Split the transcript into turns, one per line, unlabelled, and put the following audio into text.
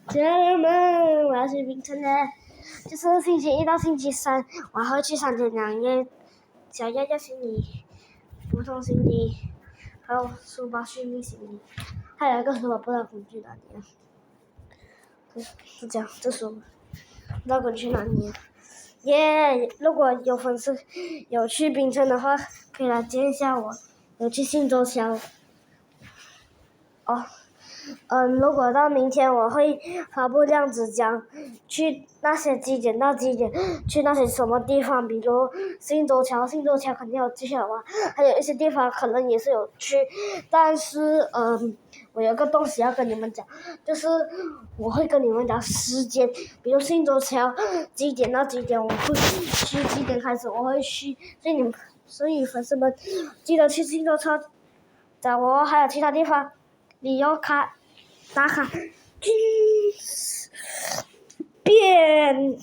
家人们，我要去槟城了，就是星期一到星期三，我还会去3天2夜，小鸭鸭行李、普通行李，还有书包、训练行李，还有一个书包不知道滚去哪里了。是这样，这书不知道滚去哪里了。如果有粉丝有去槟城的话，可以来见一下我。有去信州桥。如果到明天我会发布量子讲去那些几点到几点，去那些什么地方，比如信州桥肯定有去玩，还有一些地方可能也是有去，但是我有个东西要跟你们讲，就是我会跟你们讲时间，比如信州桥几点到几点我会去，几点开始我会去，所以粉丝们记得去信州桥找我，还有其他地方旅游卡打卡，变。